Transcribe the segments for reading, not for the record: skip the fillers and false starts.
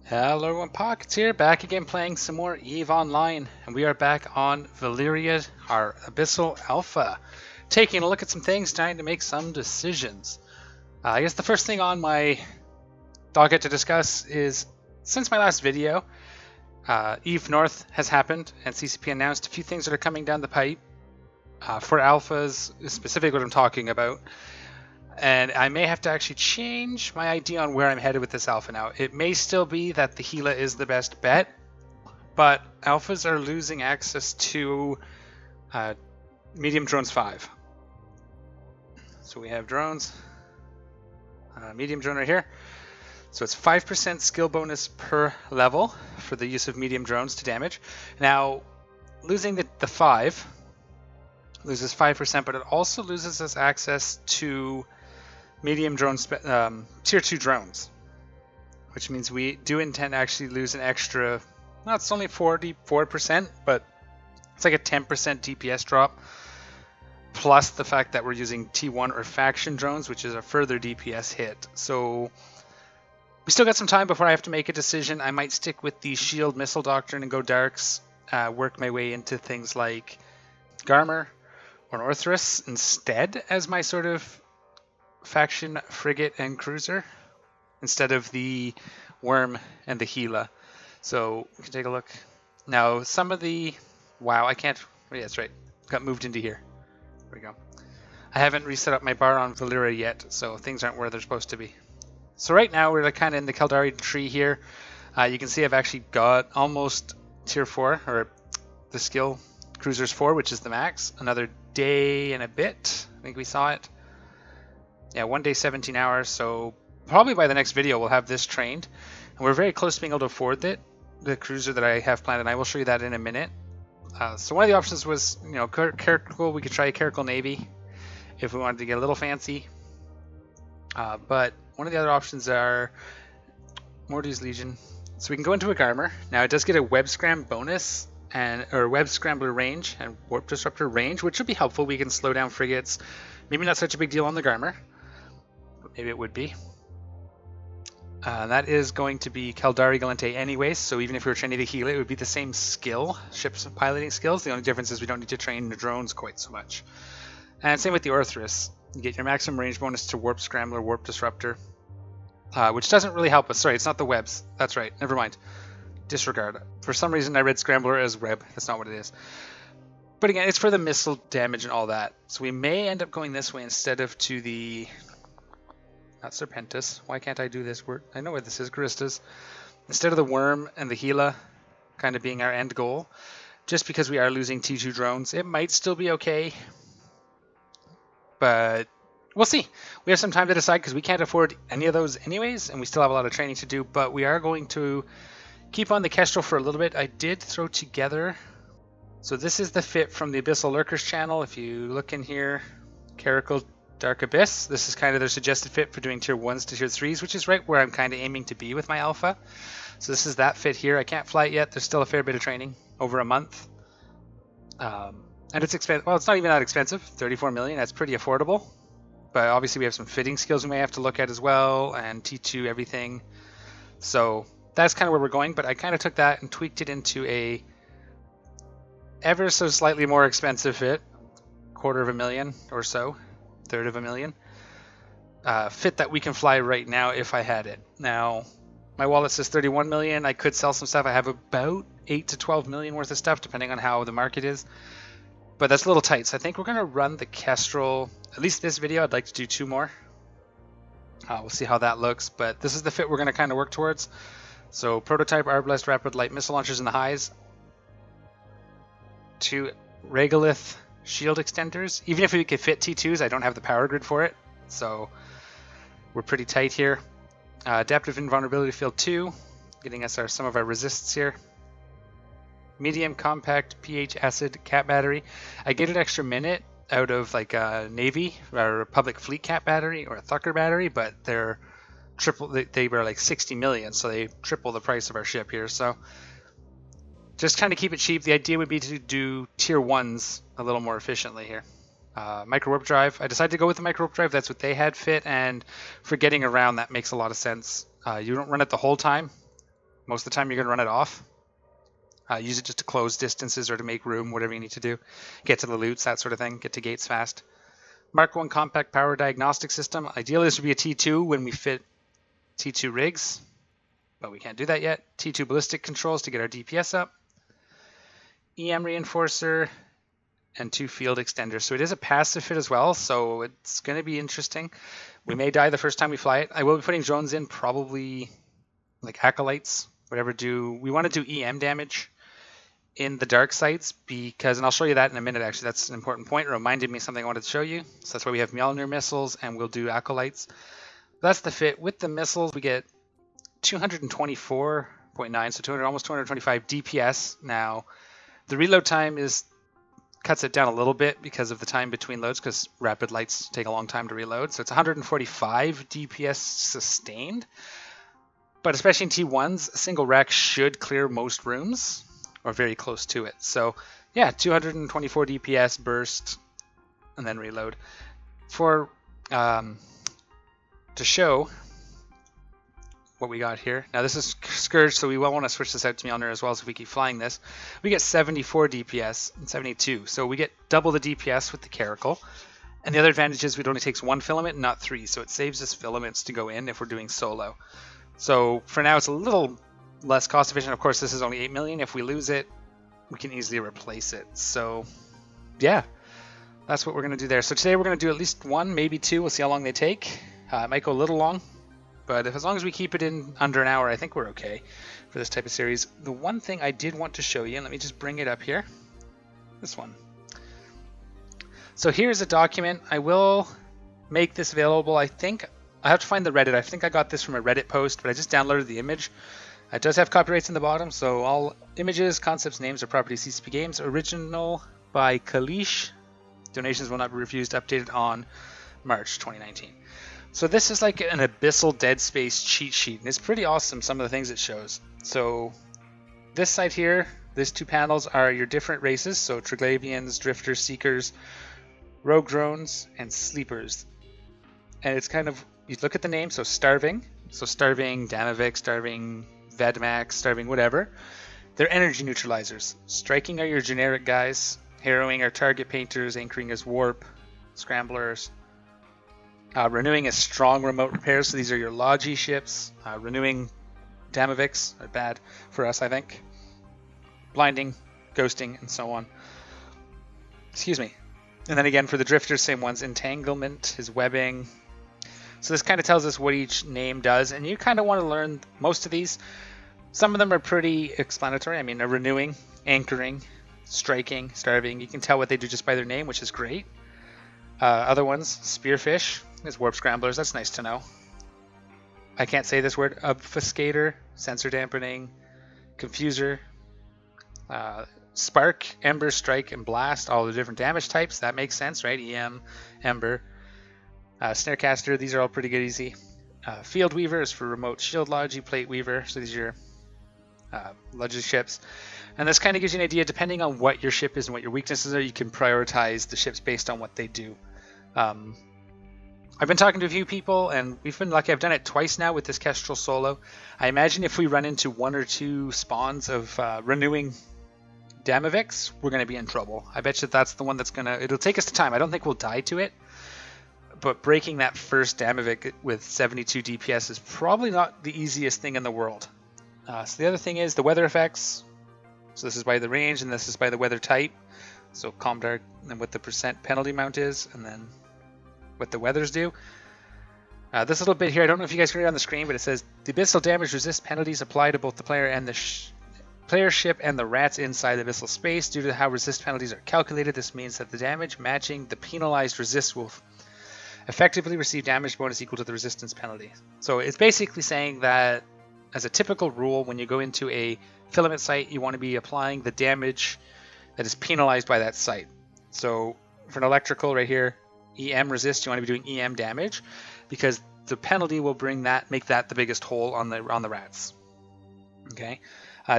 Hello everyone, Pockets here, back again playing some more EVE Online, and we are back on Valyria, our Abyssal Alpha, taking a look at some things, trying to make some decisions. I guess the first thing on my docket to discuss is, since my last video, EVE North has happened, and CCP announced a few things that are coming down the pipe. For alphas, is specifically what I'm talking about. And I may have to actually change my idea on where I'm headed with this alpha now. It may still be that the Gila is the best bet, but alphas are losing access to medium drones 5. So we have drones, medium drone right here. So it's 5% skill bonus per level for the use of medium drones to damage. Now, losing the 5 loses 5%, but it also loses us access to medium drone tier 2 drones, which means we do intend to actually lose an extra, well, it's only 44%, but it's like a 10% DPS drop, plus the fact that we're using T1 or faction drones, which is a further DPS hit. So we still got some time before I have to make a decision. I might stick with the shield missile doctrine and go darks, work my way into things like Garmer or Orthrus instead as my sort of faction, frigate, and cruiser instead of the worm and the Gila. So we can take a look. Now some of the, wow, I can't, oh, yeah, that's right, got moved into here. There we go. I haven't reset up my bar on Valyria yet, so things aren't where they're supposed to be. So right now we're like kind of in the Caldari tree here. You can see I've actually got almost tier 4, or the skill cruisers 4, which is the max. Another day and a bit, I think we saw it. Yeah, 1 day, 17 hours, so probably by the next video we'll have this trained. And we're very close to being able to afford it, the cruiser that I have planned, and I will show you that in a minute. So one of the options was, you know, Kestrel. We could try a Kestrel Navy if we wanted to get a little fancy. But one of the other options are Mordu's Legion. So we can go into a Garmer. Now it does get a Web Scram bonus, or Web Scrambler range and Warp Disruptor range, which would be helpful. We can slow down frigates. Maybe not such a big deal on the Garmer. Maybe it would be. That is going to be Caldari Galente anyways, so even if we were training the Gila, it would be the same skill, ships piloting skills. The only difference is we don't need to train the drones quite so much. And same with the Orthrus. You get your maximum range bonus to Warp Scrambler, Warp Disruptor, which doesn't really help us. Sorry, it's not the webs. That's right, never mind. Disregard. For some reason I read Scrambler as web. That's not what it is. But again, it's for the missile damage and all that. So we may end up going this way instead of to the... not Serpentis. Why can't I do this word? I know where this is. Caristas. Instead of the worm and the Gila kind of being our end goal, just because we are losing T2 drones, it might still be okay. But we'll see. We have some time to decide because we can't afford any of those anyways, and we still have a lot of training to do, but we are going to keep on the Kestrel for a little bit. I did throw together... so this is the fit from the Abyssal Lurkers channel. If you look in here, Kestrel Dark Abyss, this is kind of their suggested fit for doing tier 1s to tier 3s, which is right where I'm kind of aiming to be with my alpha. So this is that fit here. I can't fly it yet. There's still a fair bit of training, over a month. And it's expensive. Well, it's not even that expensive. 34 million, that's pretty affordable. But obviously we have some fitting skills we may have to look at as well, and T2 everything. So that's kind of where we're going, but I kind of took that and tweaked it into a ever so slightly more expensive fit, $250,000 or so, $350,000 fit that we can fly right now if I had it. Now my wallet says 31 million. I could sell some stuff. I have about 8 to 12 million worth of stuff depending on how the market is, but that's a little tight. So I think we're going to run the Kestrel, at least this video. I'd like to do 2 more. We'll see how that looks, but this is the fit we're going to kind of work towards. So prototype Arbalest rapid light missile launchers in the highs, 2 Regolith shield extenders. Even if we could fit T2s, I don't have the power grid for it, so we're pretty tight here. Adaptive Invulnerability Field 2, getting us some of our resists here. Medium compact pH acid cat battery. I get an extra minute out of like a Navy or a Public Fleet cat battery or a Thucker battery, but they're triple. They were like 60 million, so they triple the price of our ship here. So just kind of keep it cheap. The idea would be to do tier 1s a little more efficiently here. Micro warp drive. I decided to go with the micro warp drive. That's what they had fit, and for getting around, that makes a lot of sense. You don't run it the whole time. Most of the time you're going to run it off. Use it just to close distances or to make room, whatever you need to do. Get to the loots, that sort of thing. Get to gates fast. Mark 1 compact power diagnostic system. Ideally this would be a T2 when we fit T2 rigs, but we can't do that yet. T2 ballistic controls to get our DPS up. EM reinforcer and 2 field extenders. So it is a passive fit as well, so it's going to be interesting. We may die the first time we fly it. I will be putting drones in, probably like acolytes, whatever do. We want to do EM damage in the dark sites because, and I'll show you that in a minute actually, that's an important point. It reminded me of something I wanted to show you. So that's why we have Mjolnir missiles and we'll do acolytes. That's the fit. With the missiles we get 224.9, so 200, almost 225 DPS. Now the reload time cuts it down a little bit because of the time between loads, because rapid lights take a long time to reload. So it's 145 DPS sustained. But especially in T1s, a single rack should clear most rooms, or very close to it. So yeah, 224 DPS burst, and then reload. For to show what we got here. Now this is Scourge, so we will want to switch this out to Mjolnir as well, so if we keep flying this. We get 74 DPS and 72, so we get double the DPS with the Caracal. And the other advantage is it only takes 1 filament and not 3, so it saves us filaments to go in if we're doing solo. So for now it's a little less cost efficient. Of course this is only 8 million. If we lose it, we can easily replace it. So yeah, that's what we're going to do there. So today we're going to do at least 1, maybe 2. We'll see how long they take. It might go a little long. But as long as we keep it in under an hour, I think we're okay for this type of series. The one thing I did want to show you, and let me just bring it up here, this one. So here's a document. I will make this available, I think. I have to find the Reddit. I think I got this from a Reddit post, but I just downloaded the image. It does have copyrights in the bottom, so all images, concepts, names, or properties CCP Games. Original by Kalish. Donations will not be refused. Updated on March 2019. So this is like an Abyssal Dead Space cheat sheet, and it's pretty awesome, some of the things it shows. So this side here, these 2 panels are your different races, so Triglavians, Drifters, Seekers, Rogue Drones, and Sleepers. And it's kind of, you look at the name, so Starving, Damavik, Starving, Vedmak, Starving, whatever. They're energy neutralizers. Striking are your generic guys. Harrowing are target painters. Anchoring is warp. Scramblers. Renewing is strong remote repairs, so these are your Logi ships. Renewing Damaviks are bad for us, I think. Blinding, ghosting, and so on. Excuse me. And then again for the Drifters, same ones. Entanglement is webbing. So this kind of tells us what each name does, and you kind of want to learn most of these. Some of them are pretty explanatory. I mean, a renewing, anchoring, striking, starving. You can tell what they do just by their name, which is great. Other ones, spearfish is warp scramblers. That's nice to know. I can't say this word. Obfuscator, sensor dampening, confuser, spark, ember, strike, and blast. All the different damage types. That makes sense, right? EM, ember, snarecaster. These are all pretty good, easy. Field weaver is for remote shield logi. Plate weaver. So these are your logi ships. And this kind of gives you an idea, depending on what your ship is and what your weaknesses are, you can prioritize the ships based on what they do. I've been talking to a few people, and we've been lucky. I've done it twice now with this Kestrel solo. I imagine if we run into 1 or 2 spawns of renewing Damaviks, we're going to be in trouble. I bet you that's the one that's going to... It'll take us time. I don't think we'll die to it. But breaking that first Damavik with 72 DPS is probably not the easiest thing in the world. So the other thing is the weather effects. So this is by the range, and this is by the weather type. So calm, dark, and what the percent penalty amount is, and then what the weathers do. This little bit here, I don't know if you guys can read on the screen, but it says the abyssal damage resist penalties apply to both the player and the player ship and the rats inside the abyssal space. Due to how resist penalties are calculated, this means that the damage matching the penalized resist will effectively receive damage bonus equal to the resistance penalty. So it's basically saying that as a typical rule, when you go into a filament site, you want to be applying the damage that is penalized by that site. So for an electrical right here, EM resist, you want to be doing EM damage because the penalty will make that the biggest hole on the rats. Okay,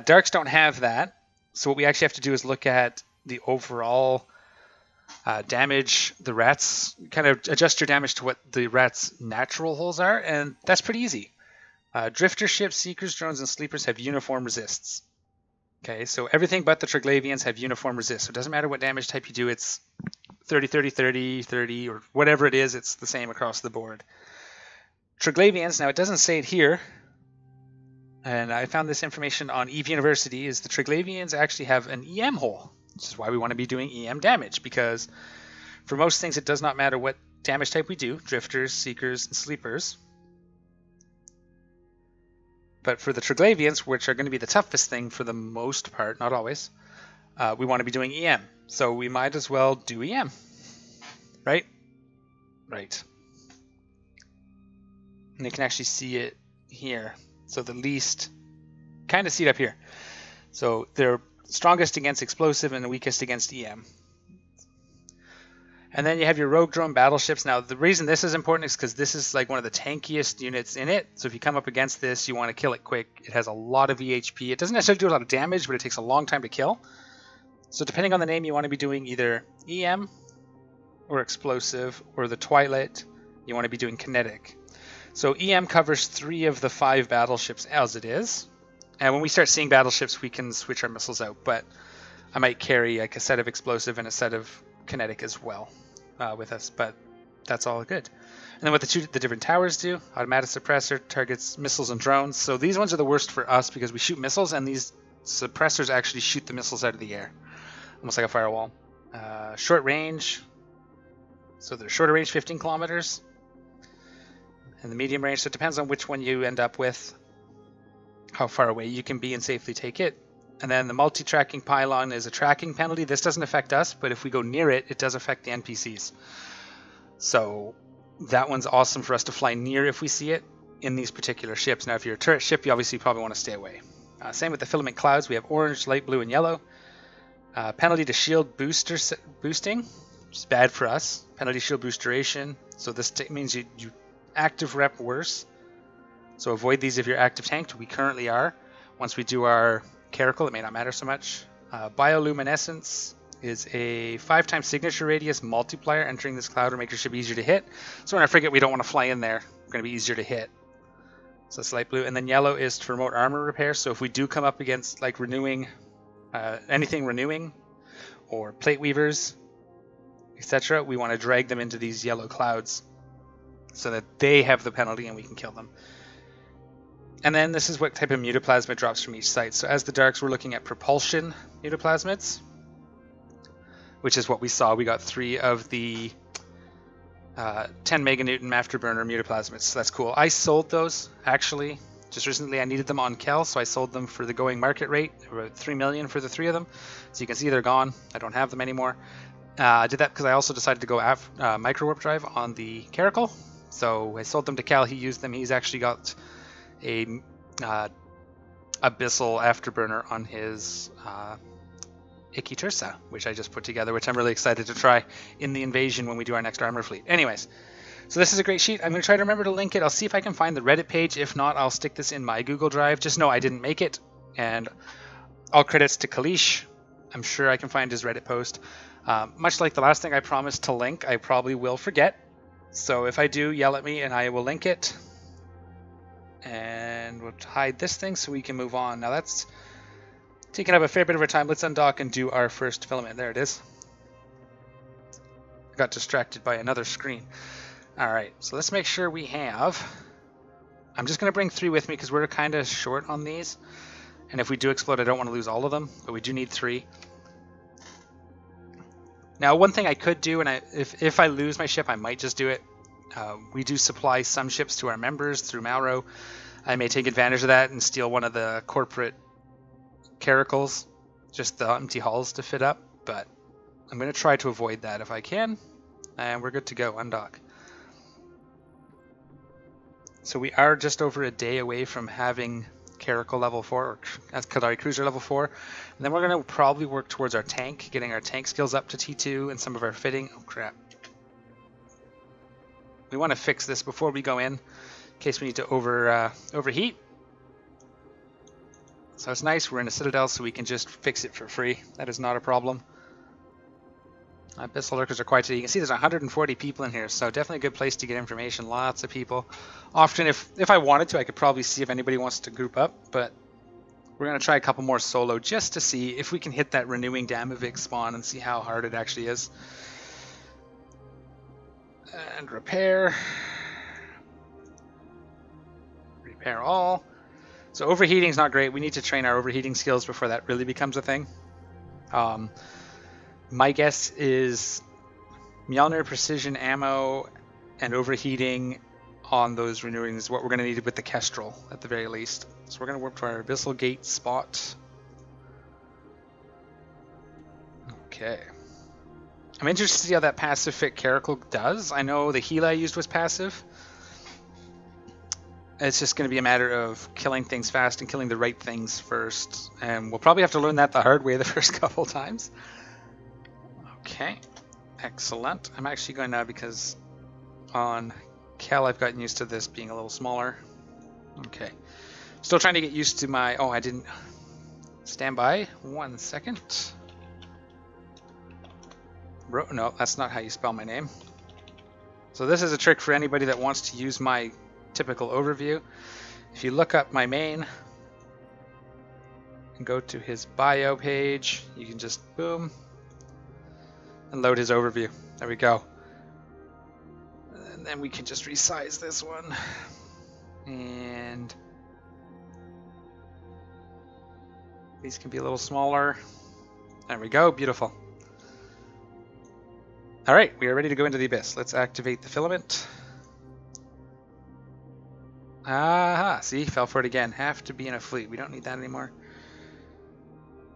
darks don't have that, so what we actually have to do is look at the overall damage the rats, kind of adjust your damage to what the rats' natural holes are, and that's pretty easy. Drifter ships, seekers, drones, and sleepers have uniform resists. Okay, so everything but the Triglavians have uniform resist. So it doesn't matter what damage type you do, it's 30, 30, 30, 30, or whatever it is, it's the same across the board. Triglavians, now it doesn't say it here, and I found this information on EVE University, is the Triglavians actually have an EM hole, which is why we want to be doing EM damage, because for most things it does not matter what damage type we do, drifters, seekers, and sleepers. But for the Triglavians, which are going to be the toughest thing for the most part, not always, we want to be doing EM. So we might as well do EM, right? Right. And you can actually see it here. So the least, kind of see it up here. So they're strongest against explosive and the weakest against EM. And then you have your rogue drone battleships. Now the reason this is important is because this is like one of the tankiest units in it. So if you come up against this, you want to kill it quick. It has a lot of EHP. It doesn't necessarily do a lot of damage, but it takes a long time to kill. So depending on the name, you want to be doing either EM or explosive, or the Twilight, you want to be doing kinetic. So EM covers 3 of the 5 battleships as it is. And when we start seeing battleships, we can switch our missiles out. But I might carry like a set of explosive and a set of kinetic as well with us. But that's all good. And then what the different towers do, automatic suppressor targets missiles and drones. So these ones are the worst for us because we shoot missiles, and these suppressors actually shoot the missiles out of the air. Almost like a firewall. Short range. So they're shorter range, 15 kilometers. And the medium range, so it depends on which one you end up with, how far away you can be and safely take it. And then the multi-tracking pylon is a tracking penalty. This doesn't affect us, but if we go near it, it does affect the NPCs. So that one's awesome for us to fly near if we see it in these particular ships. Now, if you're a turret ship, you obviously probably want to stay away. Same with the filament clouds. We have orange, light blue, and yellow. Penalty to shield boosting, which is bad for us. Penalty shield boost duration. So this means you active rep worse. So avoid these if you're active tanked. We currently are. Once we do our Caracal, it may not matter so much. Bioluminescence is a 5 times signature radius multiplier. Entering this cloud will make your ship easier to hit. So when I frigate, we don't want to fly in there. We're going to be easier to hit. So that's light blue. And then yellow is for remote armor repair. So if we do come up against like renewing, anything renewing, or plate weavers, etc., we want to drag them into these yellow clouds so that they have the penalty and we can kill them. And then this is what type of mutoplasmid drops from each site. So as the darks, we're looking at propulsion mutoplasmids, which is what we saw. We got 3 of the 10 meganewton afterburner mutoplasmids. So that's cool. I sold those actually just recently. I needed them on Kel, so I sold them for the going market rate, about 3 million for the 3 of them. So you can see they're gone. I don't have them anymore. I did that because I also decided to go micro warp drive on the Caracal. So I sold them to Cal. He used them. He's actually got a Abyssal afterburner on his Ikitursa, which I just put together, which I'm really excited to try in the invasion when we do our next armor fleet. Anyways, so this is a great sheet. I'm going to try to remember to link it. I'll see if I can find the Reddit page. If not, I'll stick this in my Google Drive. Just know I didn't make it. And all credits to Kalish. I'm sure I can find his Reddit post. Much like the last thing I promised to link, I probably will forget. So if I do, yell at me and I will link it. And we'll hide this thing so we can move on. Now that's taking up a fair bit of our time. Let's undock and do our first filament. There it is. I got distracted by another screen. Alright, so let's make sure we have... I'm just going to bring 3 with me because we're kind of short on these. And if we do explode, I don't want to lose all of them, but we do need 3. Now, one thing I could do, and if I lose my ship, I might just do it. We do supply some ships to our members through Malro. I may take advantage of that and steal one of the corporate Caracals, just the empty hulls to fit up, but I'm going to try to avoid that if I can, and we're good to go. Undock. So we are just over a day away from having Caracal level 4, or Caldari Cruiser level 4, and then we're going to probably work towards our tank, getting our tank skills up to T2 and some of our fitting. Oh crap. We want to fix this before we go in case we need to overheat. So it's nice we're in a Citadel so we can just fix it for free. That is not a problem. Abyssal lurkers are quite today. You can see there's 140 people in here, so definitely a good place to get information. Lots of people. Often, if I wanted to, I could probably see if anybody wants to group up, but we're going to try a couple more solo just to see if we can hit that renewing Damavik spawn and see how hard it actually is. And repair. Repair all. So overheating is not great. We need to train our overheating skills before that really becomes a thing. My guess is Mjolnir precision ammo and overheating on those renewing is what we're going to need with the Kestrel at the very least. So we're going to work to our Abyssal Gate spot. Okay. I'm interested to see how that passive fit Caracal does. I know the heal I used was passive. It's just going to be a matter of killing things fast and killing the right things first. And we'll probably have to learn that the hard way the first couple times. Okay, excellent. I'm actually going now because on Cal I've gotten used to this being a little smaller. Okay, still trying to get used to my... Oh, I didn't... Stand by 1 second. Bro, no, that's not how you spell my name. So this is a trick for anybody that wants to use my typical overview. If you look up my main and go to his bio page, you can just boom and load his overview. There we go. And then we can just resize this one. And these can be a little smaller. There we go. Beautiful. All right, we are ready to go into the Abyss. Let's activate the filament. Aha, see, fell for it again. Have to be in a fleet. We don't need that anymore.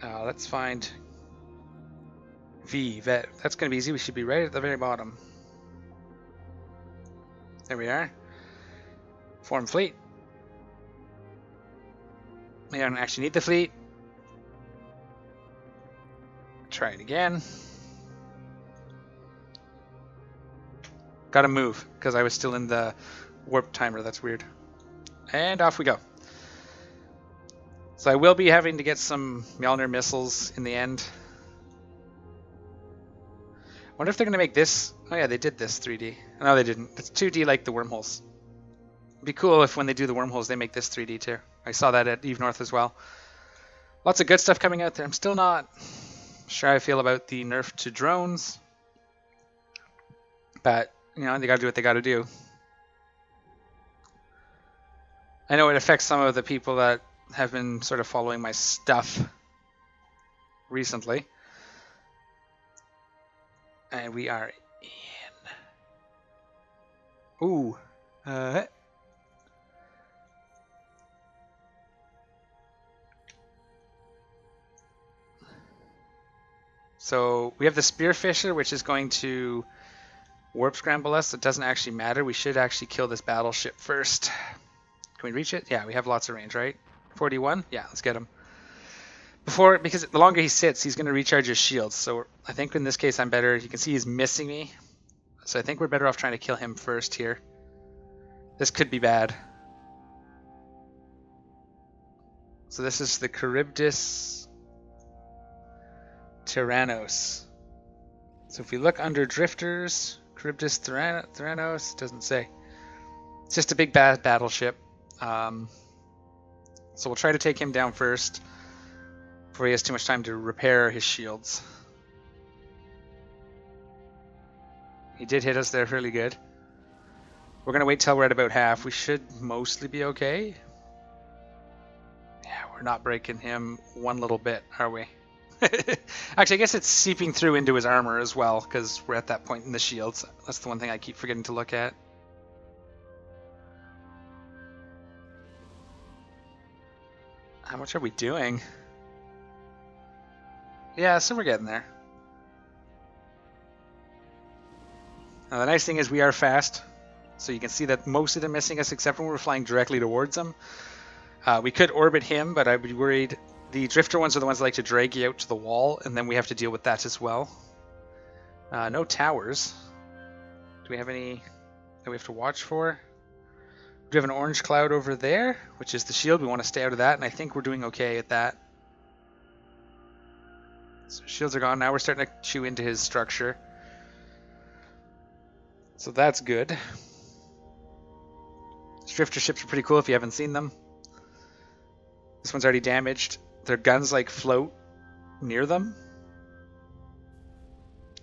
Let's find Vet. That's going to be easy. We should be right at the very bottom. There we are. Form fleet. We don't actually need the fleet. Try it again. Gotta move, because I was still in the warp timer. That's weird. And off we go. So I will be having to get some Mjolnir missiles in the end. I wonder if they're going to make this... Oh yeah, they did this 3D. No, they didn't. It's 2D like the wormholes. It'd be cool if when they do the wormholes, they make this 3D too. I saw that at Eve North as well. Lots of good stuff coming out there. I'm still not sure how I feel about the nerf to drones. But, you know, they got to do what they got to do. I know it affects some of the people that have been sort of following my stuff recently. And we are in. Ooh. So we have the Spearfisher, which is going to warp scramble us. It doesn't actually matter. We should actually kill this battleship first. Can we reach it? Yeah, we have lots of range, right? 41? Yeah, let's get him. Because the longer he sits, he's going to recharge his shields. So I think in this case I'm better. You can see he's missing me. So I think we're better off trying to kill him first here. This could be bad. So this is the Charybdis Tyrannos. So if we look under Drifters, Charybdis Tyrannos, doesn't say. It's just a big bad battleship. So we'll try to take him down first before he has too much time to repair his shields. He did hit us there really good. We're going to wait till we're at about half. We should mostly be okay. Yeah, we're not breaking him one little bit, are we? Actually, I guess it's seeping through into his armor as well, because we're at that point in the shields. That's the one thing I keep forgetting to look at. How much are we doing? Yeah, so we're getting there. Now, the nice thing is we are fast, so you can see that most of them missing us except when we're flying directly towards them. We could orbit him, but I'd be worried. The drifter ones are the ones that like to drag you out to the wall, and then we have to deal with that as well. No towers. Do we have any that we have to watch for? We have an orange cloud over there, which is the shield. We want to stay out of that, and I think we're doing okay at that. So shields are gone. Now we're starting to chew into his structure. So that's good. Drifter ships are pretty cool if you haven't seen them. This one's already damaged. Their guns like float near them.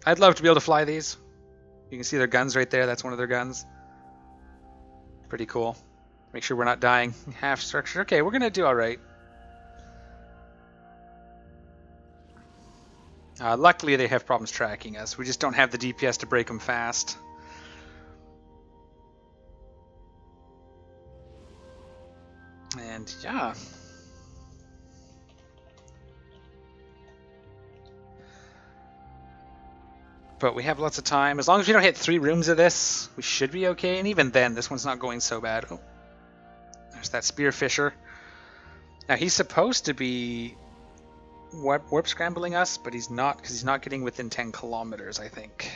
I'd love to be able to fly these. You can see their guns right there. That's one of their guns. Pretty cool. Make sure we're not dying. Half structure. Okay, we're going to do all right. Luckily, they have problems tracking us. We just don't have the DPS to break them fast. And yeah. But we have lots of time. As long as we don't hit 3 rooms of this, we should be okay. And even then, this one's not going so bad. Oh, there's that Spearfisher. Now, he's supposed to be warp scrambling us, but he's not, because he's not getting within 10 kilometers, I think.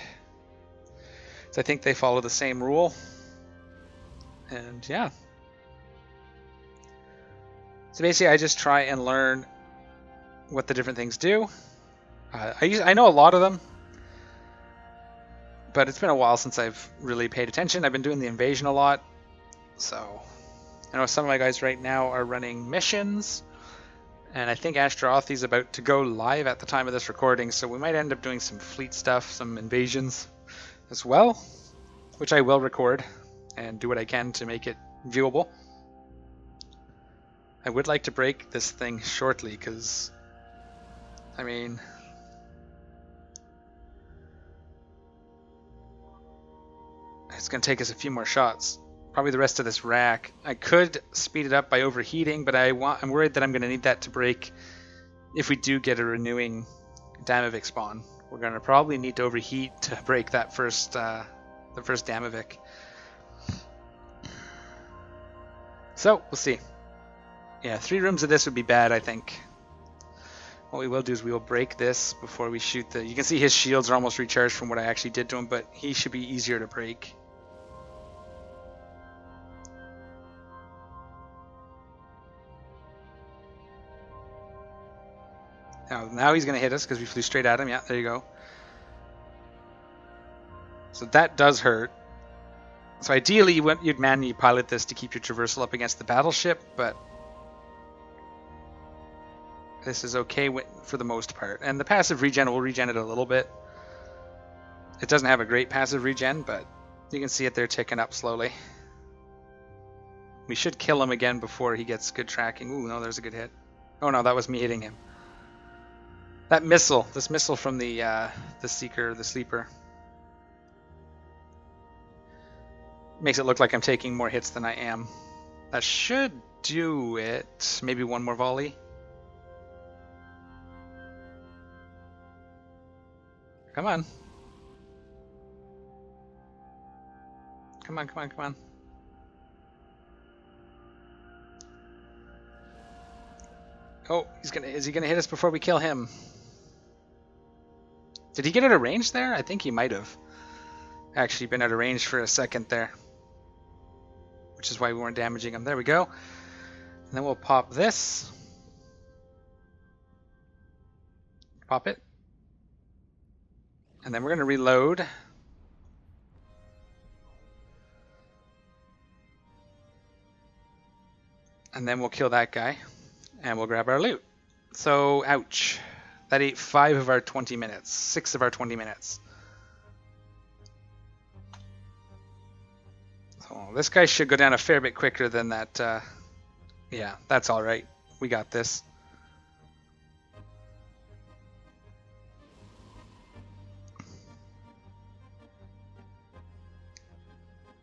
So I think they follow the same rule. And yeah. So basically, I just try and learn what the different things do. I know a lot of them. But it's been a while since I've really paid attention. I've been doing the invasion a lot. So I know some of my guys right now are running missions. And I think Ashtaroth's about to go live at the time of this recording. So we might end up doing some fleet stuff, some invasions as well. Which I will record and do what I can to make it viewable. I would like to break this thing shortly because, I mean, it's going to take us a few more shots. Probably the rest of this rack. I could speed it up by overheating, but I'm worried that I'm going to need that to break if we do get a renewing Damavik spawn. We're going to probably need to overheat to break that first, the first Damavik. So, we'll see. Yeah, 3 rooms of this would be bad, I think. What we will do is we will break this before we shoot the... You can see his shields are almost recharged from what I actually did to him, but he should be easier to break. Now he's going to hit us because we flew straight at him. Yeah, there you go. So that does hurt. So ideally, you'd manually pilot this to keep your traversal up against the battleship, but this is okay for the most part. And the passive regen will regen it a little bit. It doesn't have a great passive regen, but you can see it there ticking up slowly. We should kill him again before he gets good tracking. Ooh, no, there's a good hit. Oh no, that was me hitting him. That missile, this missile from the Seeker, the Sleeper, makes it look like I'm taking more hits than I am. That should do it. Maybe one more volley. Come on. Come on, come on, come on. Oh, is he gonna hit us before we kill him? Did he get out of range there? I think he might have actually been out of range for a second there. Which is why we weren't damaging him. There we go. And then we'll pop this. Pop it. And then we're going to reload. And then we'll kill that guy. And we'll grab our loot. So, ouch. That ate 5 of our 20 minutes. 6 of our 20 minutes. So, this guy should go down a fair bit quicker than that. Yeah, that's alright. We got this.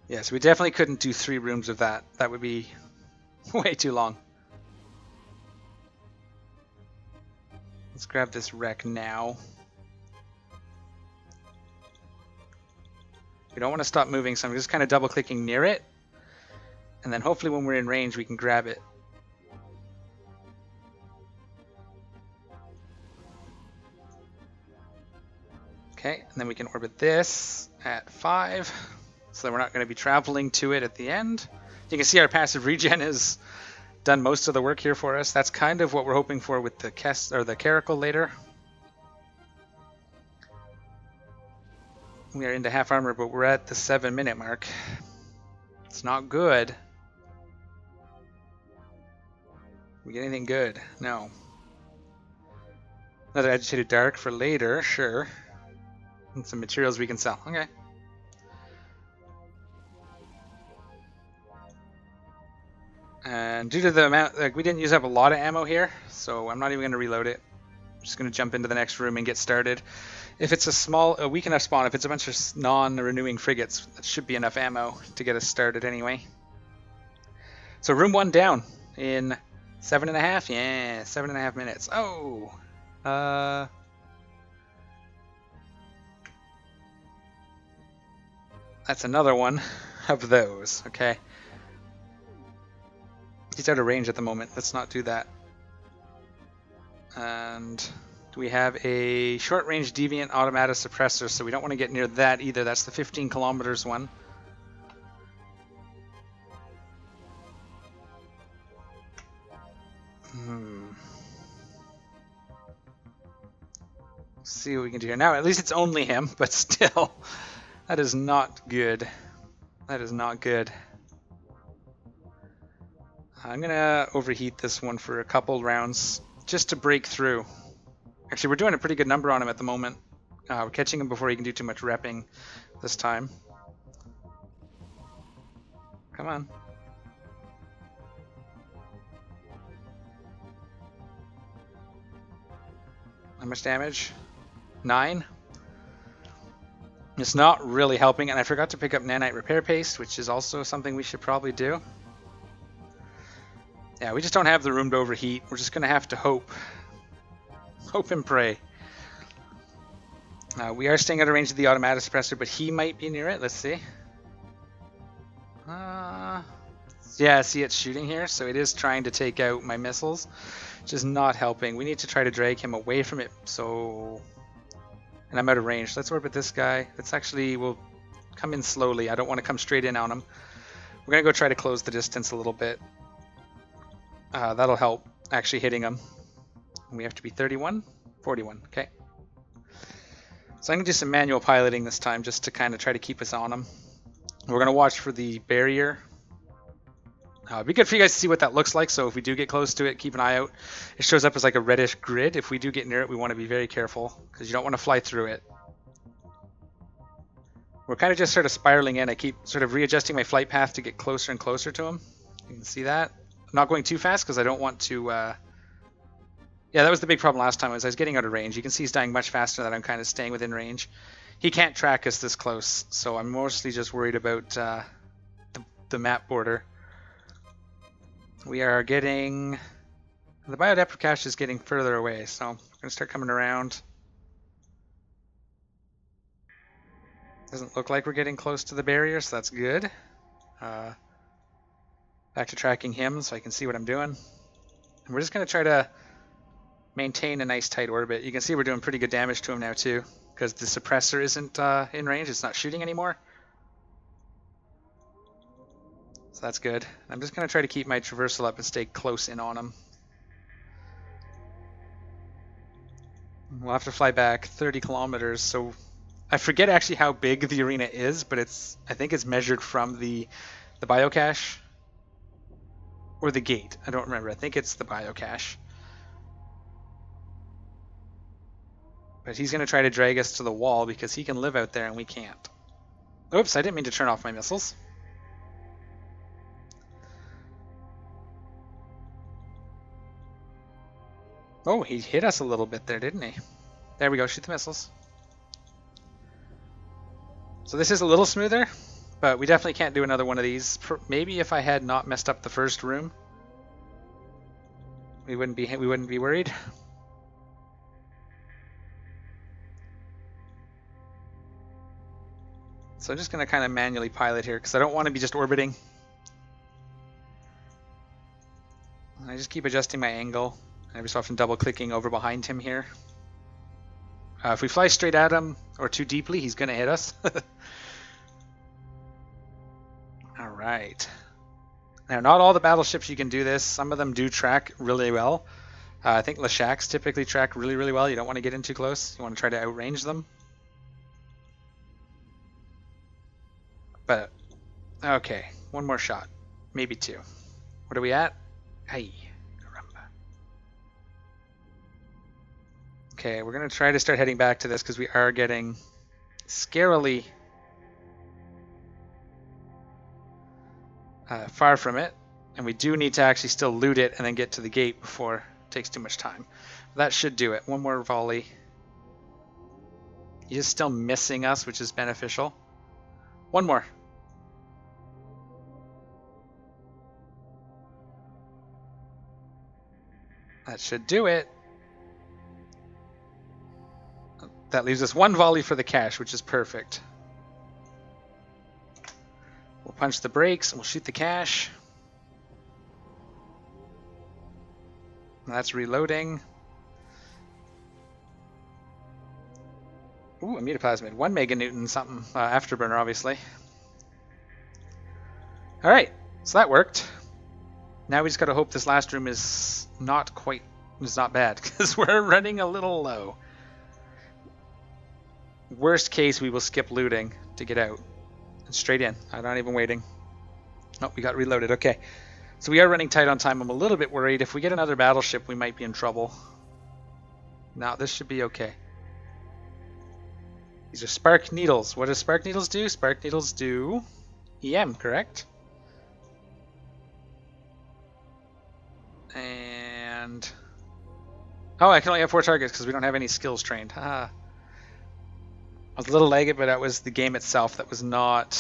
Yes, we definitely couldn't do 3 rooms of that. That would be way too long. Let's grab this wreck now. We don't want to stop moving, so I'm just kind of double clicking near it. And then hopefully when we're in range we can grab it. Okay, and then we can orbit this at 5. So that we're not going to be traveling to it at the end. You can see our passive regen has done most of the work here for us. That's kind of what we're hoping for with the Caracal later. We are into half armor, but we're at the 7-minute mark. It's not good. We get anything good? No. Another agitated dark for later, sure. And some materials we can sell. Okay. And due to the amount, like, we didn't use up a lot of ammo here, so I'm not even going to reload it. I'm just going to jump into the next room and get started. If it's a weak enough spawn, if it's a bunch of non-renewing frigates, that should be enough ammo to get us started anyway. So room 1 down in 7.5? Yeah, 7.5 minutes. Oh! That's another one of those, okay. He's out of range at the moment. Let's not do that. And we have a short-range deviant automatic suppressor, so we don't want to get near that either. That's the 15 kilometers one. See what we can do here. Now, at least it's only him, but still, that is not good. That is not good. I'm going to overheat this one for a couple rounds just to break through. Actually, we're doing a pretty good number on him at the moment. We're catching him before he can do too much repping this time. Come on. How much damage? 9. It's not really helping, and I forgot to pick up nanite repair paste, which is also something we should probably do. Yeah, we just don't have the room to overheat. We're just going to have to hope. Hope and pray. We are staying out of range of the automatic suppressor, but he might be near it. Let's see. Yeah, see it's shooting here, so it is trying to take out my missiles, which is not helping. We need to try to drag him away from it, so... And I'm out of range. Let's orbit this guy. Let's actually, we'll come in slowly. I don't want to come straight in on him. We're going to go try to close the distance a little bit. That'll help actually hitting him. We have to be 31? 41, okay. So I'm going to do some manual piloting this time just to kind of try to keep us on him. We're going to watch for the barrier. It'd be good for you guys to see what that looks like, so if we do get close to it, keep an eye out. It shows up as like a reddish grid. If we do get near it, we want to be very careful, because you don't want to fly through it. We're kind of just sort of spiraling in. I keep sort of readjusting my flight path to get closer and closer to him. You can see that. I'm not going too fast, because I don't want to... Yeah, that was the big problem last time, was I was getting out of range. You can see he's dying much faster than I'm kind of staying within range. He can't track us this close, so I'm mostly just worried about the map border. We are getting... The biodepth cache is getting further away, so I'm going to start coming around. Doesn't look like we're getting close to the barrier, so that's good. Back to tracking him so I can see what I'm doing. And we're just going to try to maintain a nice tight orbit. You can see we're doing pretty good damage to him now too, because the suppressor isn't in range. It's not shooting anymore. So that's good. I'm just going to try to keep my traversal up and stay close in on him. We'll have to fly back 30 kilometers, so I forget actually how big the arena is, but I think it's measured from the biocache or the gate. I don't remember. I think it's the biocache. But he's going to try to drag us to the wall because he can live out there and we can't. Oops, I didn't mean to turn off my missiles. Oh, he hit us a little bit there, didn't he? There we go, shoot the missiles. So this is a little smoother, but we definitely can't do another one of these. Maybe if I had not messed up the first room, we wouldn't be worried. So I'm just going to kind of manually pilot here because I don't want to be just orbiting. I just keep adjusting my angle. Every so often double clicking over behind him here. If we fly straight at him or too deeply, he's going to hit us. Alright. Now, not all the battleships you can do this. Some of them do track really well. I think Leshaks typically track really, really well. You don't want to get in too close. You want to try to outrange them. But, okay, one more shot. Maybe two. What are we at? Hey, caramba. Okay, we're going to try to start heading back to this because we are getting scarily far from it. And we do need to actually still loot it and then get to the gate before it takes too much time. That should do it. One more volley. He is still missing us, which is beneficial. One more. That should do it. That leaves us one volley for the cash, which is perfect. We'll punch the brakes and we'll shoot the cash. That's reloading. Ooh, a metaplasmid. 1 meganewton something. Afterburner, obviously. Alright, so that worked. Now we just gotta hope this last room is not bad, because we're running a little low. Worst case, we will skip looting to get out. And straight in. I'm not even waiting. Oh, we got reloaded. Okay. So we are running tight on time. I'm a little bit worried. If we get another battleship, we might be in trouble. No, this should be okay. These are spark needles. What do spark needles do? Spark needles do EM, correct? And... oh, I can only have 4 targets because we don't have any skills trained. I was a little lagged, but that was the game itself that was not...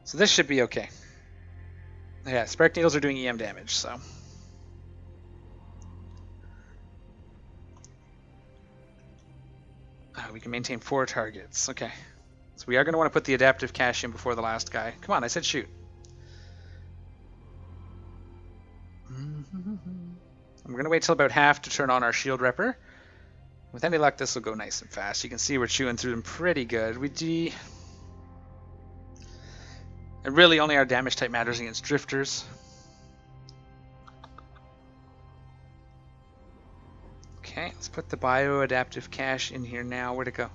so this should be okay. Yeah, spark needles are doing EM damage, so... we can maintain 4 targets. Okay. So we are going to want to put the adaptive cache in before the last guy. Come on, I said shoot. I'm going to wait till about half to turn on our shield repper. With any luck, this will go nice and fast. You can see we're chewing through them pretty good. And really only our damage type matters against drifters. Okay, let's put the bio-adaptive cache in here now. Where'd it go?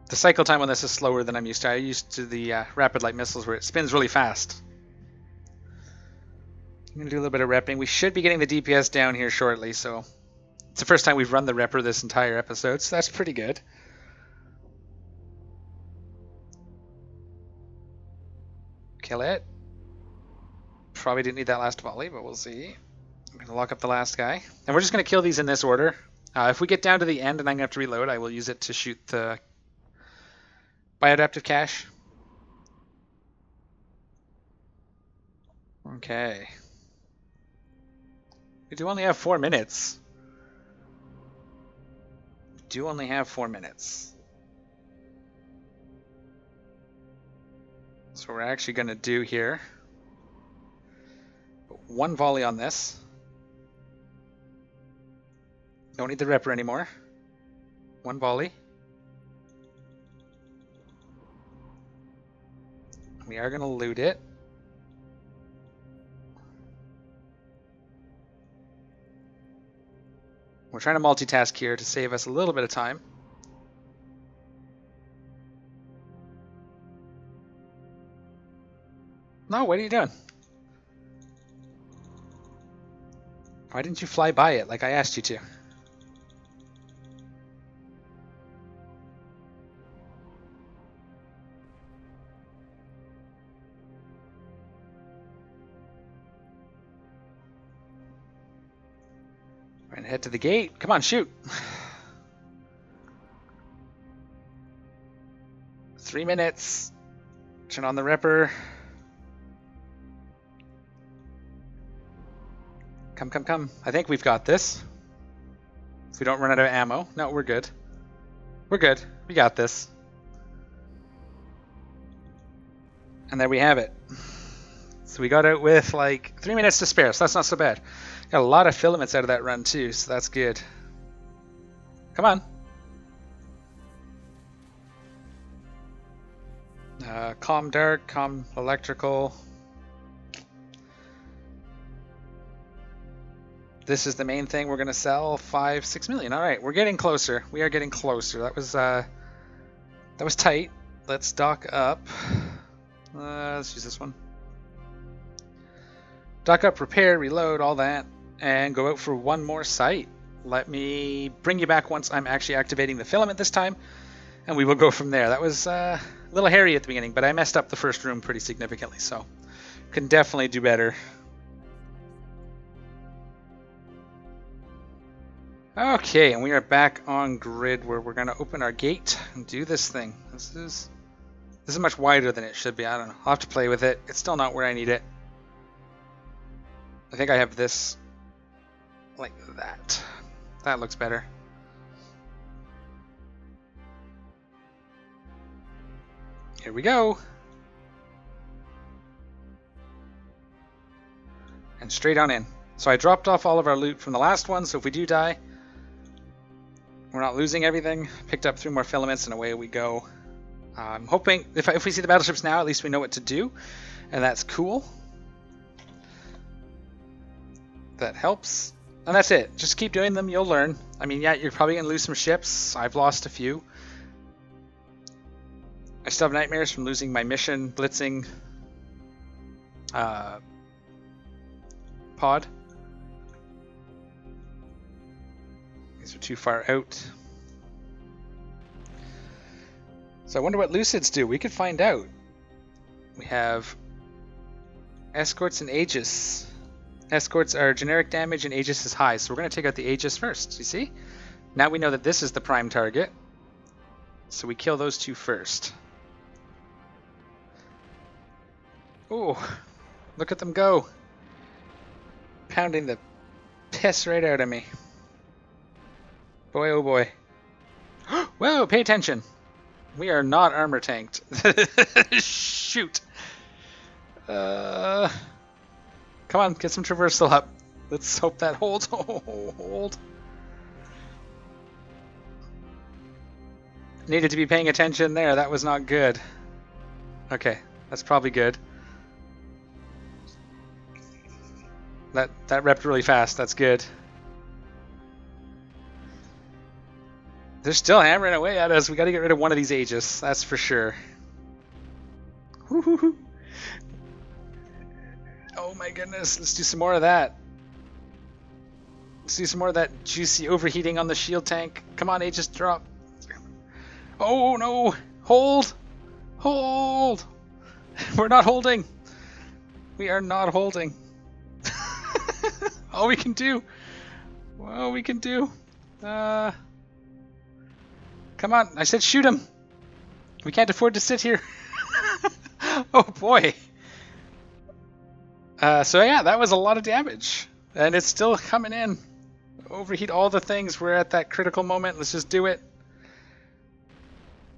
The cycle time on this is slower than I'm used to. I'm used to the rapid light missiles where it spins really fast. I'm going to do a little bit of repping. We should be getting the DPS down here shortly, so... it's the first time we've run the repper this entire episode, so that's pretty good. Kill it. Probably didn't need that last volley, but we'll see. I'm going to lock up the last guy. And we're just going to kill these in this order. If we get down to the end and I'm going to have to reload, I will use it to shoot the bioadaptive cache. Okay. We do only have 4 minutes. So what we're actually going to do here... one volley on this. Don't need the repper anymore. One volley. We are going to loot it. We're trying to multitask here to save us a little bit of time. No, what are you doing? Why didn't you fly by it like I asked you to? We're gonna head to the gate. Come on, shoot. 3 minutes. Turn on the repper. Come. I think we've got this. If we don't run out of ammo. No, we're good. We're good. We got this. And there we have it. So we got out with like 3 minutes to spare, so that's not so bad. Got a lot of filaments out of that run too, so that's good. Come on. Calm dark, calm electrical. This is the main thing we're going to sell, 5-6 million. All right, we're getting closer. We are getting closer. That was tight. Let's dock up. Let's use this one. Dock up, repair, reload, all that, and go out for one more site. Let me bring you back once I'm actually activating the filament this time, and we will go from there. That was a little hairy at the beginning, but I messed up the first room pretty significantly, so can definitely do better. Okay, and we are back on grid where we're going to open our gate and do this thing. This is much wider than it should be. I don't know. I'll have to play with it. It's still not where I need it. I think I have this like that. That looks better. Here we go. And straight on in. So I dropped off all of our loot from the last one, so if we do die, we're not losing everything. Picked up 3 more filaments and away we go. I'm hoping, if we see the battleships now, at least we know what to do. And that's cool. That helps. And that's it. Just keep doing them, you'll learn. I mean, yeah, you're probably going to lose some ships. I've lost a few. I still have nightmares from losing my mission blitzing pod. These are too far out. So I wonder what Lucids do. We could find out. We have Escorts and Aegis. Escorts are generic damage and Aegis is high. So we're going to take out the Aegis first. You see? Now we know that this is the prime target. So we kill those 2 first. Ooh, look at them go. Pounding the piss right out of me. Boy, oh boy. Whoa, pay attention. We are not armor tanked. Shoot. Come on, get some traversal up. Let's hope that holds. Hold. Needed to be paying attention there. That was not good. Okay, that's probably good. That repped really fast. That's good. They're still hammering away at us. We got to get rid of one of these Aegis. That's for sure. Woo-hoo-hoo. Oh my goodness. Let's do some more of that. Let's do some more of that juicy overheating on the shield tank. Come on, Aegis, drop. Oh no. Hold. Hold. We're not holding. We are not holding. All we can do. All we can do. Come on, I said shoot him. We can't afford to sit here. Oh boy. So yeah, that was a lot of damage. And it's still coming in. Overheat all the things. We're at that critical moment. Let's just do it.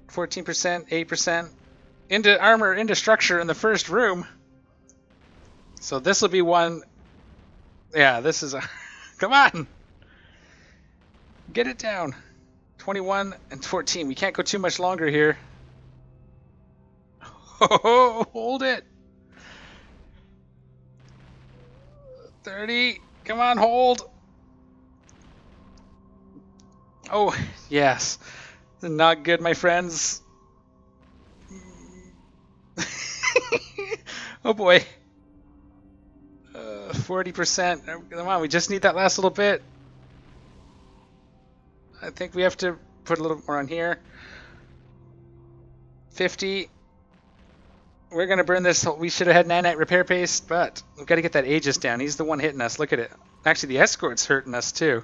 14%, 8%. Into armor, into structure in the first room. So this will be one. Yeah, this is a... Come on! Get it down. 21 and 14. We can't go too much longer here. Oh, hold it. 30. Come on, hold. Oh, yes. Not good, my friends. Oh boy. 40%. Come on, we just need that last little bit. I think we have to put a little more on here. 50. We're going to burn this. We should have had nanite repair paste, but we've got to get that Aegis down. He's the one hitting us. Look at it. Actually, the Escort's hurting us too.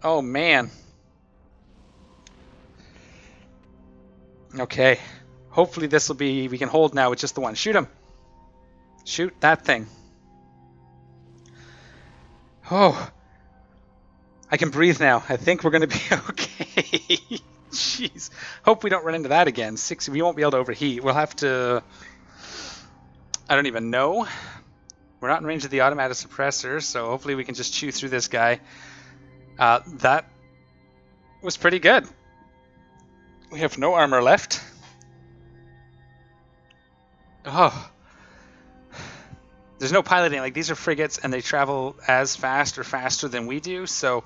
Oh, man. Okay. Hopefully this will be... We can hold now with just the one. Shoot him. Shoot that thing. Oh. I can breathe now. I think we're going to be okay. Jeez. Hope we don't run into that again. 6. We won't be able to overheat. We'll have to... I don't even know. We're not in range of the automatic suppressor, so hopefully we can just chew through this guy. That was pretty good. We have no armor left. Oh. there's no piloting. Like, these are frigates, and they travel as fast or faster than we do, so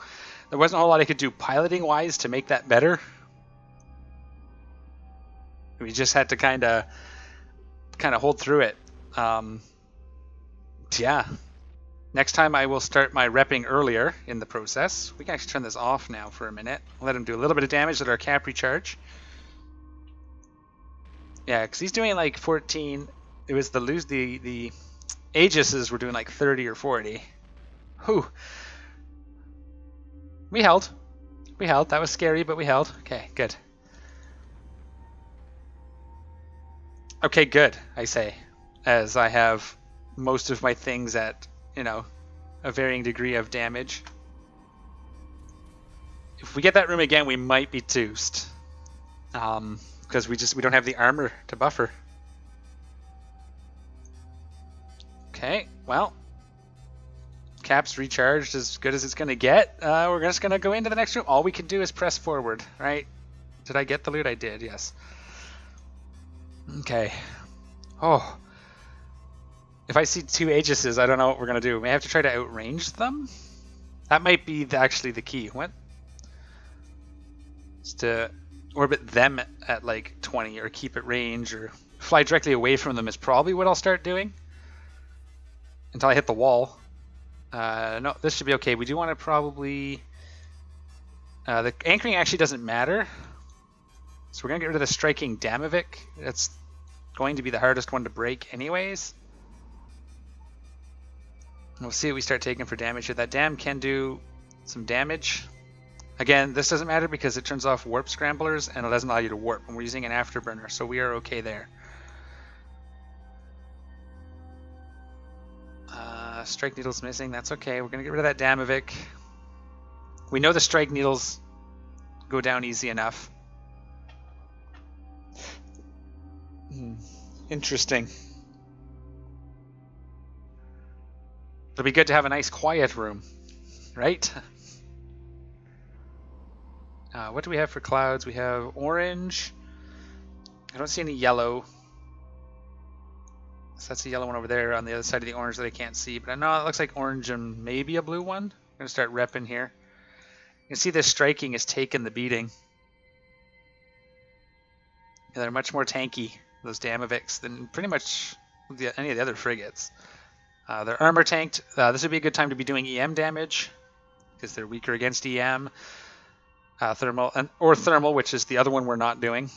there wasn't a whole lot I could do piloting-wise to make that better. We just had to kind of hold through it. Yeah. Next time I will start my repping earlier in the process. We can actually turn this off now for a minute. Let him do a little bit of damage with our cap recharge. Yeah, because he's doing like 14. It was the Aegises were doing like 30 or 40. Whew. We held. We held. That was scary, but we held. Okay, good. Okay, good, I say, as I have most of my things at, you know, a varying degree of damage. If we get that room again, we might be toast. Because we don't have the armor to buffer. Okay, well, cap's recharged as good as it's going to get. We're just going to go into the next room. All we can do is press forward, right? Did I get the loot? I did, yes. Okay. Oh. If I see two Aegises, I don't know what we're going to do. We may have to try to outrange them? That might be actually the key. What? Just to orbit them at like 20 or keep at range or fly directly away from them is probably what I'll start doing. Until I hit the wall. No, this should be okay. We do want to probably... the anchoring actually doesn't matter. So we're going to get rid of the striking Damovic. That's going to be the hardest one to break anyways. We'll see what we start taking for damage here. That dam can do some damage. Again, this doesn't matter because it turns off warp scramblers and it doesn't allow you to warp. And we're using an afterburner, so we are okay there. Strike needle's missing. That's okay. We're going to get rid of that Damovic. We know the strike needles go down easy enough. Interesting. It'll be good to have a nice quiet room, right? What do we have for clouds? We have orange. I don't see any yellow. So that's a yellow one over there on the other side of the orange that I can't see. But I know it looks like orange and maybe a blue one. I'm going to start repping here. You can see this striking is taking the beating. Yeah, they're much more tanky, those Damovics, than pretty much any of the other frigates. They're armor tanked. This would be a good time to be doing EM damage because they're weaker against EM. Thermal, which is the other one we're not doing.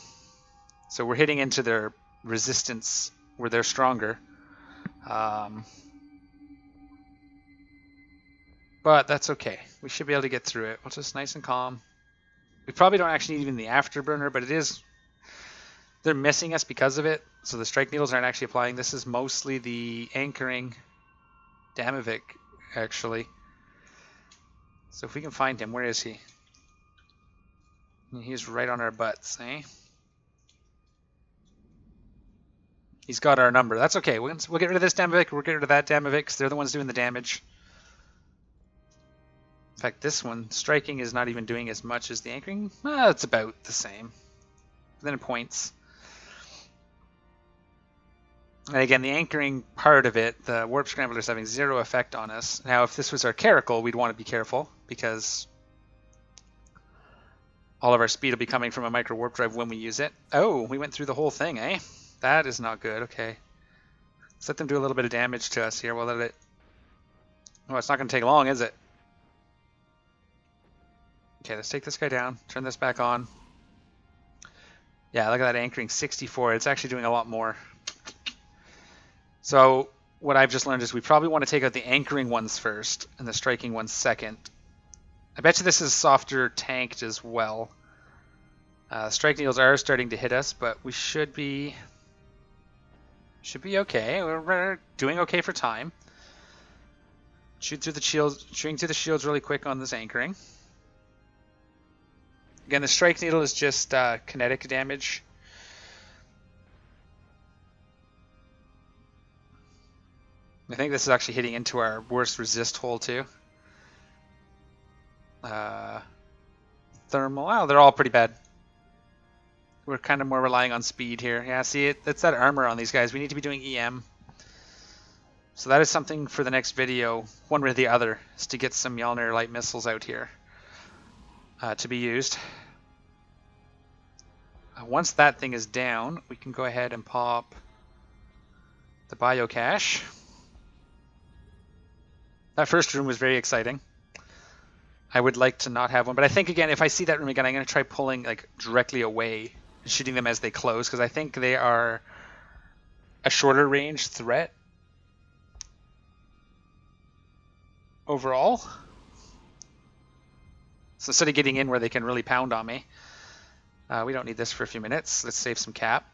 So we're hitting into their resistance where they're stronger. But that's okay. We should be able to get through it. We'll just nice and calm. We probably don't actually need even the afterburner, but it is... They're missing us because of it, so the strike needles aren't actually applying. This is mostly the anchoring Damovic, actually. So if we can find him, where is he? He's right on our butts, eh? He's got our number. That's okay. We'll get rid of this Damovic. We'll get rid of that Damovic because they're the ones doing the damage. In fact, this one, striking, is not even doing as much as the anchoring. It's about the same. Then it points. And again, the anchoring part of it, the warp scrambler is having zero effect on us. Now, if this was our caracal, we'd want to be careful because all of our speed will be coming from a micro warp drive when we use it. Oh, we went through the whole thing, eh? That is not good. Okay. Let's let them do a little bit of damage to us here. We'll let it... Oh, it's not going to take long, is it? Okay, let's take this guy down. Turn this back on. Yeah, look at that anchoring 64. It's actually doing a lot more. So what I've just learned is we probably want to take out the anchoring ones first and the striking ones second. I bet you this is softer tanked as well. Strike needles are starting to hit us, but we should be okay. We're doing okay for time. Shooting through the shields really quick on this anchoring. Again, the strike needle is just kinetic damage. I think this is actually hitting into our worst resist hole too. Thermal, wow, they're all pretty bad. We're kind of more relying on speed here. Yeah, see, it's that armor on these guys. We need to be doing EM. So that is something for the next video, one way or the other, is to get some Mjolnir light missiles out here to be used. Once that thing is down, we can go ahead and pop the biocache. That first room was very exciting. I would like to not have one, but I think again, if I see that room again, I'm going to try pulling like directly away and shooting them as they close, because I think they are a shorter range threat overall. So instead of getting in where they can really pound on me, we don't need this for a few minutes. Let's save some cap.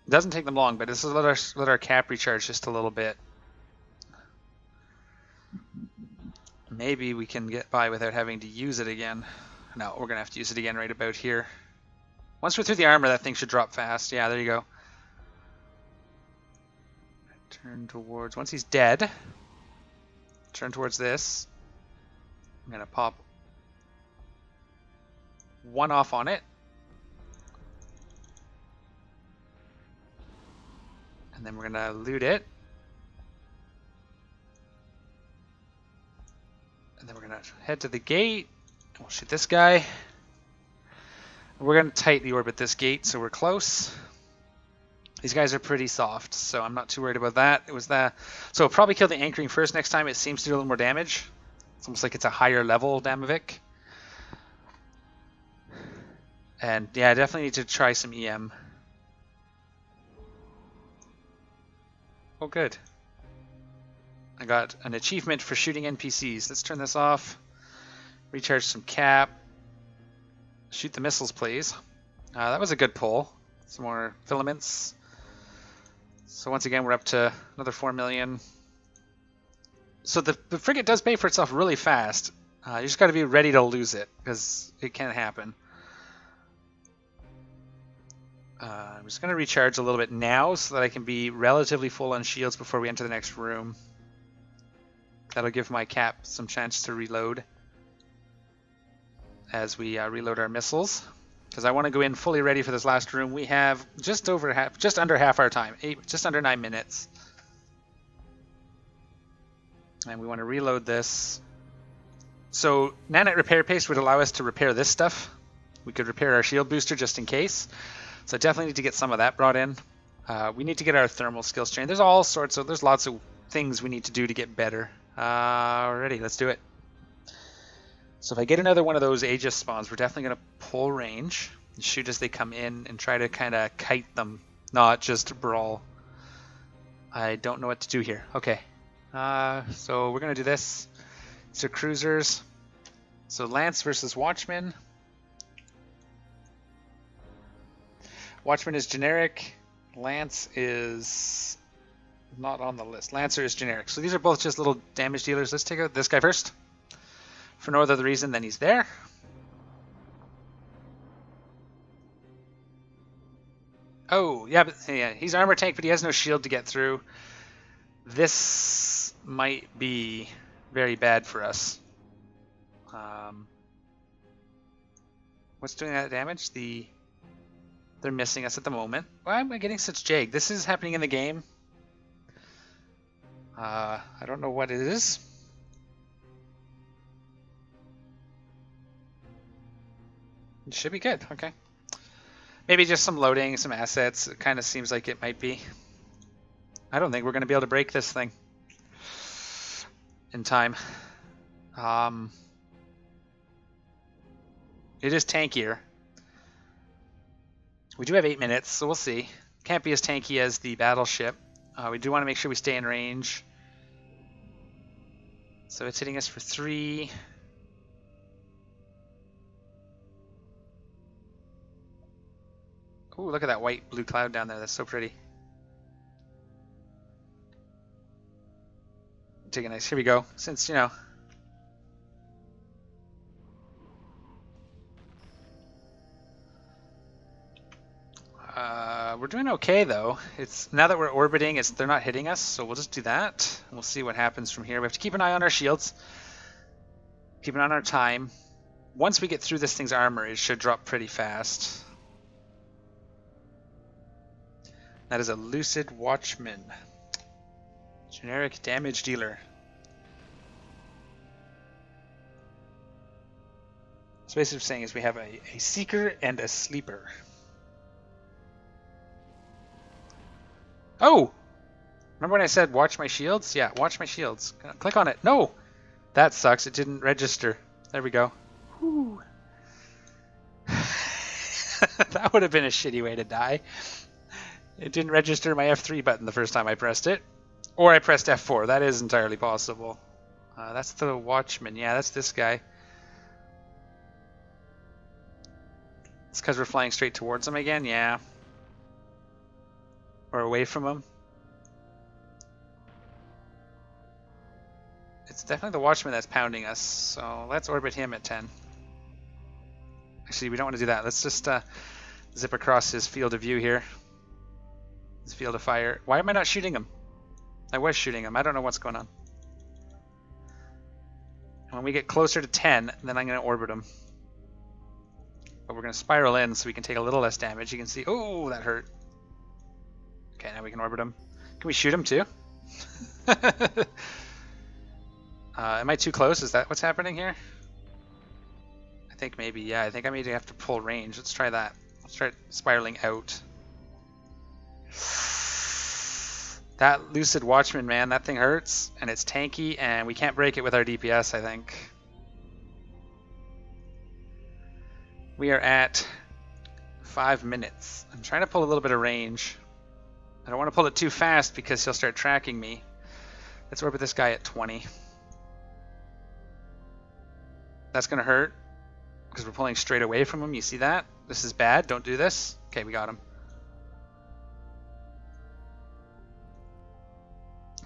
It doesn't take them long, but this is let our cap recharge just a little bit. Maybe we can get by without having to use it again. No, we're going to have to use it again right about here. Once we're through the armor, that thing should drop fast. Yeah, there you go. Turn towards... Once he's dead, turn towards this. I'm going to pop one off on it. And then we're going to loot it. And then we're going to head to the gate. We'll shoot this guy. We're going to tightly orbit this gate so we're close. These guys are pretty soft, so I'm not too worried about that. It was that. So we'll probably kill the anchoring first next time. It seems to do a little more damage. It's almost like it's a higher level Damavik. And yeah, I definitely need to try some EM. Oh, good. I got an achievement for shooting NPCs. Let's turn this off. Recharge some cap. Shoot the missiles, please. That was a good pull. Some more filaments. So once again, we're up to another 4 million. So the frigate does pay for itself really fast. You just got to be ready to lose it, because it can happen. I'm just going to recharge a little bit now so that I can be relatively full on shields before we enter the next room. That'll give my cap some chance to reload as we reload our missiles, because I want to go in fully ready for this last room. We have just under half our time, just under 9 minutes, and we want to reload this. So nanite repair paste would allow us to repair this stuff. We could repair our shield booster just in case. So I definitely need to get some of that brought in. We need to get our thermal skills trained. There's lots of things we need to do to get better. Alrighty, let's do it. So if I get another one of those Aegis spawns, we're definitely going to pull range and shoot as they come in and try to kind of kite them, not just brawl. I don't know what to do here. Okay, so we're going to do this. These are cruisers. So Lance versus Watchman. Watchman is generic. Lance is not on the list. Lancer is generic. So these are both just little damage dealers. Let's take out this guy first. For no other reason than he's there. Oh, yeah, but yeah, he's armor tank, but he has no shield to get through. This might be very bad for us. What's doing that damage? They're missing us at the moment. Why am I getting such jag? This is happening in the game. I don't know what it is. It should be good. Okay. Maybe just some loading, some assets. It kind of seems like it might be. I don't think we're going to be able to break this thing in time. It is tankier. We do have 8 minutes, so we'll see. Can't be as tanky as the battleship. We do want to make sure we stay in range. So it's hitting us for 3. Ooh, look at that white blue cloud down there. That's so pretty. Take a nice. Here we go. Since, you know. We're doing okay though. It's now that we're orbiting, they're not hitting us, so we'll just do that. We'll see what happens from here. We have to keep an eye on our shields. Keep an eye on our time. Once we get through this thing's armor, it should drop pretty fast. That is a Lucid Watchman. Generic damage dealer. So basically what we're saying is we have a seeker and a sleeper. Oh! Remember when I said watch my shields? Yeah, watch my shields. Click on it. No! That sucks. It didn't register. There we go. Whew. That would have been a shitty way to die. It didn't register my F3 button the first time I pressed it. Or I pressed F4. That is entirely possible. That's the Watchman. Yeah, that's this guy. It's because we're flying straight towards him again? Yeah. Or away from him. It's definitely the Watchman that's pounding us. So let's orbit him at 10. Actually, we don't want to do that. Let's just zip across his field of view here. His field of fire. Why am I not shooting him? I was shooting him. I don't know what's going on. When we get closer to 10, then I'm going to orbit him. But we're going to spiral in so we can take a little less damage. You can see, oh, that hurt. Okay, now we can orbit him. Can we shoot him too? Am I too close? Is that what's happening here? I think maybe, yeah. I think I may have to pull range. Let's try that. Let's try spiraling out. That Lucid Watchman, man, that thing hurts, and it's tanky, and we can't break it with our DPS, I think. We are at 5 minutes. I'm trying to pull a little bit of range. I don't want to pull it too fast because he'll start tracking me. Let's orbit this guy at 20. That's going to hurt because we're pulling straight away from him. You see that? This is bad. Don't do this. Okay, we got him.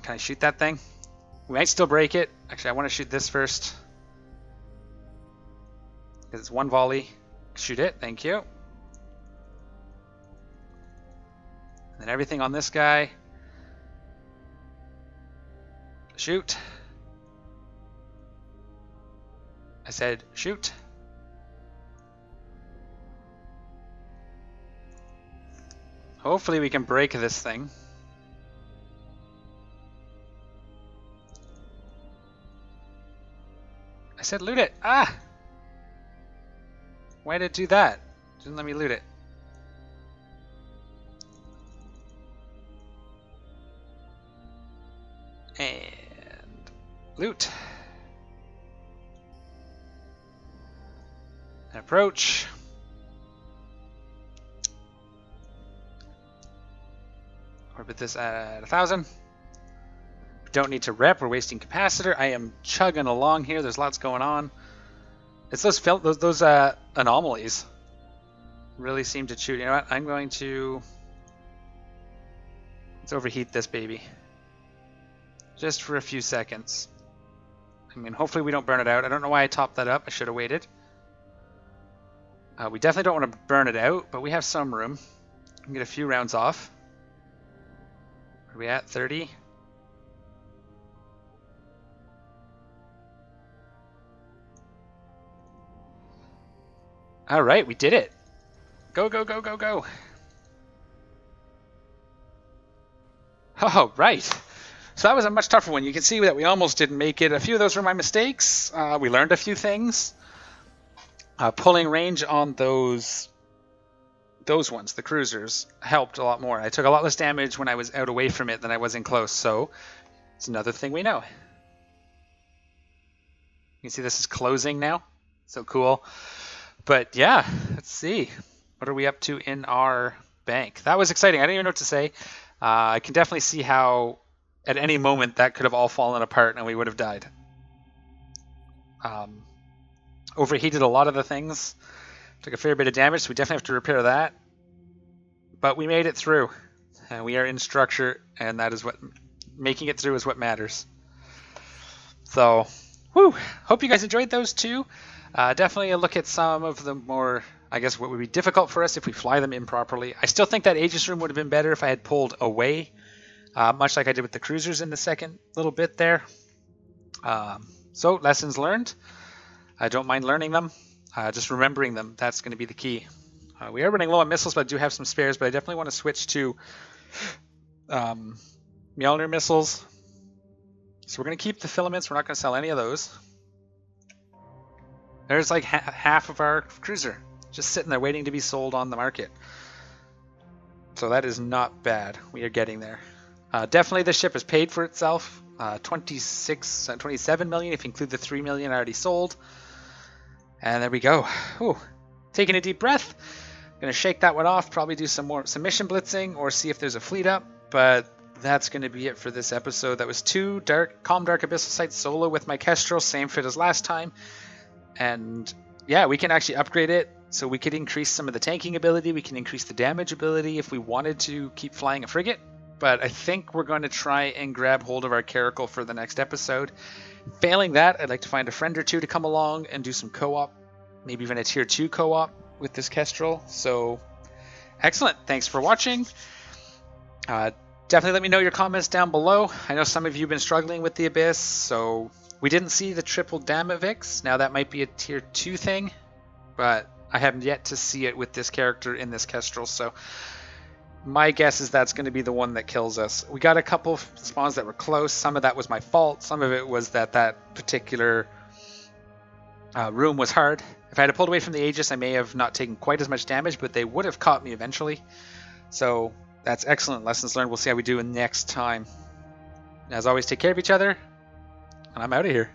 Can I shoot that thing? We might still break it. Actually, I want to shoot this first. Because it's one volley. Shoot it. Thank you. And then everything on this guy. Shoot. I said shoot. Hopefully we can break this thing. I said loot it. Ah! Why did it do that? Didn't let me loot it. And loot. And approach. Orbit this at 1,000. We don't need to rep. We're wasting capacitor. I am chugging along here. There's lots going on. It's those anomalies really seem to shoot. You know what? I'm going to let's overheat this baby just for a few seconds. I mean, hopefully we don't burn it out. I don't know why I topped that up. I should have waited. We definitely don't want to burn it out, but we have some room. We can get a few rounds off. Where are we at? 30. All right, we did it. Go, go, go, go, go. Oh, right. So that was a much tougher one. You can see that we almost didn't make it. A few of those were my mistakes. We learned a few things. Pulling range on those ones, the cruisers, helped a lot more. I took a lot less damage when I was out away from it than I was in close, so it's another thing we know. You can see this is closing now. So cool. But yeah, let's see. What are we up to in our bank? That was exciting. I didn't even know what to say. I can definitely see how at any moment that could have all fallen apart and we would have died. Overheated a lot of the things. Took a fair bit of damage, so we definitely have to repair that. But we made it through. And we are in structure, and that is what making it through is what matters. So, whew, hope you guys enjoyed those two. Definitely a look at some of the more, I guess, what would be difficult for us if we fly them improperly. I still think that Aegis room would have been better if I had pulled away, much like I did with the cruisers in the second little bit there. So, lessons learned. I don't mind learning them. Just remembering them, that's going to be the key. We are running low on missiles, but I do have some spares, but I definitely want to switch to Mjolnir missiles So we're going to keep the filaments. We're not going to sell any of those. There's like half of our cruiser just sitting there waiting to be sold on the market. So that is not bad. We are getting there. Definitely the ship has paid for itself. 27 million if you include the 3 million already sold. And there we go. Ooh, taking a deep breath. Gonna shake that one off, probably do some mission blitzing or see if there's a fleet up, but that's gonna be it for this episode. That was 2 Calm Dark Abyssal sites solo with my Kestrel, same fit as last time. And yeah, we can actually upgrade it, so we could increase some of the tanking ability, we can increase the damage ability if we wanted to keep flying a frigate. But I think we're going to try and grab hold of our Caracal for the next episode. Failing that, I'd like to find a friend or two to come along and do some co-op, maybe even a tier 2 co-op with this Kestrel. So excellent, thanks for watching. Definitely let me know your comments down below. I know some of you have been struggling with the Abyss, so we didn't see the triple Damavix. Now that might be a tier 2 thing, but I haven't yet to see it with this character in this Kestrel, so my guess is that's going to be the one that kills us. We got a couple of spawns that were close. Some of that was my fault. Some of it was that particular room was hard. If I had pulled away from the Aegis, I may have not taken quite as much damage, but they would have caught me eventually. So that's excellent lessons learned. We'll see how we do next time. As always, take care of each other, and I'm out of here.